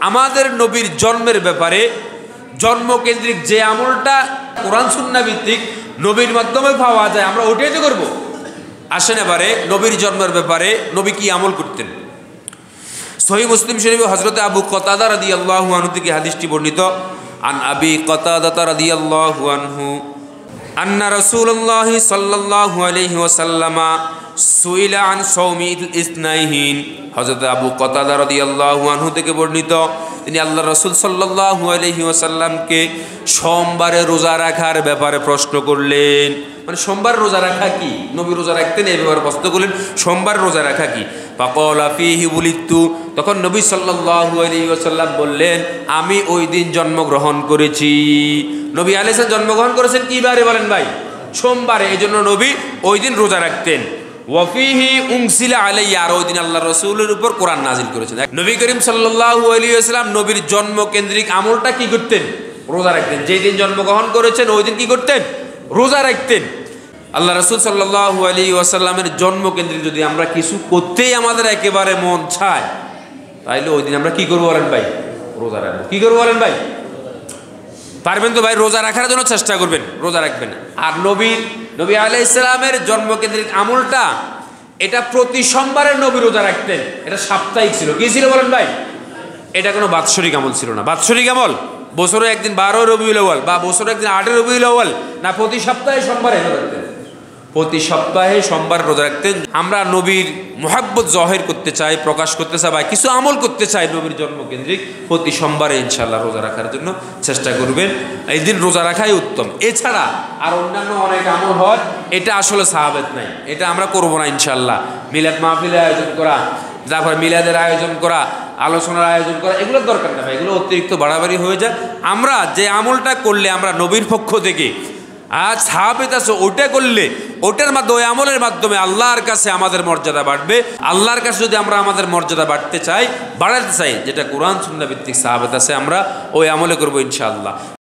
আমাদের নবীর জন্মের ব্যাপারে জন্মকেন্দ্রিক যে আমলটা কোরআন সুন্নাহ ভিত্তিক নবীর মাধ্যমে পাওয়া যায় আমরা ওটাই তো করবো। আসেন এবারে নবীর জন্মের ব্যাপারে নবী কি আমল করতেন। সহিহ মুসলিম শরীফে হযরত আবু কতাদা রাদিয়াল্লাহু আনহু থেকে হাদিসটি বর্ণিত। আন আবি কতাদা রাদিয়াল্লাহু আনহু আন্না রাসূলুল্লাহ সাল্লাল্লাহু আলাইহি ওয়াসাল্লাম সুইলা আন সাওমিল ইসনাইহিন। হযরত আবু কতাদা রাদিয়াল্লাহু আনহু থেকে বর্ণিত, তিনি আল্লাহর রাসূল সাল্লাল্লাহু আলাইহি ওয়াসাল্লামকে সোমবারে রোজা রাখার ব্যাপারে প্রশ্ন করলেন। মানে সোমবার রোজা রাখা কি, নবী রোজা রাখতেন এই ব্যাপারে প্রশ্ন করলেন, সোমবার রোজা রাখা কি। ফাকালা ফীহি বুলিতু, তখন নবী সাল্লাল্লাহু আলাইহি ওয়াসাল্লাম বললেন, আমি ওই দিন জন্মগ্রহণ করেছি। নবী আলাইহিস সালাম জন্মগ্রহণ করেছেন কি বারে বলেন ভাই? সোমবারে। এই জন্য নবী ওই দিন রোজা রাখতেন। ওয়াফিহি উনসিলা আলাইয়া, আর ওই দিন আল্লাহর রাসূলের উপর কোরআন নাজিল করেছেন। নবী করিম সাল্লাল্লাহু আলাইহি ওয়াসাল্লাম নবীর জন্মকেন্দ্রিক আমলটা কি করতেন? রোজা রাখতেন। যেই দিন জন্মগ্রহণ করেছেন ওই দিন কি করতেন? রোজা রাখতেন। আল্লাহ রাসূল সাল্লাল্লাহু আলাইহি ওয়াসাল্লামের জন্মকেন্দ্রিক যদি আমরা কিছু করতেই আমাদের একেবারে মন চায়, তাইলে ওই দিন আমরা কি করবো বলেন ভাই? রোজা রাখবো। কি করবো বলেন ভাই? পারবেন তো ভাই? রোজা রাখার জন্য চেষ্টা করবেন, রোজা রাখবেন। আর নবী আলাইহিস সালামের জন্মকেন্দ্রিক আমলটা এটা প্রতি সোমবারে নবী রোজা রাখতেন। এটা সাপ্তাহিক ছিল। কি ছিল বলেন ভাই? এটা কোনো বাৎসরিক আমল ছিল না। বাৎসরিক আমল বছরে একদিন 12 রবিউল আউয়াল বা বছরে একদিন 8 রবিউল আউয়াল না, প্রতি সপ্তাহে সোমবারে রোজা রাখতেন। প্রতি সপ্তাহে সোমবার রোজা রাখতেন। আমরা নবীর মুহাব্বত জহির করতে চাই, প্রকাশ করতে চাই, বা কিছু আমল করতে চাই নবীর জন্মকেন্দ্রিক, প্রতি সোমবারে ইনশাআল্লাহ রোজা রাখার জন্য চেষ্টা করবেন। এই দিন রোজা রাখাই উত্তম। এছাড়া আর অন্যান্য অনেক আমল হয়, এটা আসলে সাহাবেত নাই, এটা আমরা করবো না ইনশাআল্লাহ। মিলাদ মাহফিলের আয়োজন করা, তারপর মিলাদের আয়োজন করা, আলোচনার আয়োজন করা, এগুলোর দরকার না ভাই, এগুলো অতিরিক্ত বাড়াবাড়ি হয়ে যায়। আমরা যে আমলটা করলে আমরা নবীর পক্ষ থেকে আজ সাহাবেত আছে, ওটা করলে ওটার মাধ্যমে, ওই আমলের মাধ্যমে আল্লাহর কাছে আমাদের মর্যাদা বাড়বে। আল্লাহর কাছে যদি আমরা আমাদের মর্যাদা বাড়াতে চাই, যেটা কোরআন সুন্নাহ ভিত্তিক সাহাবেত আছে, আমরা ওই আমলে করবো ইনশাআল্লাহ।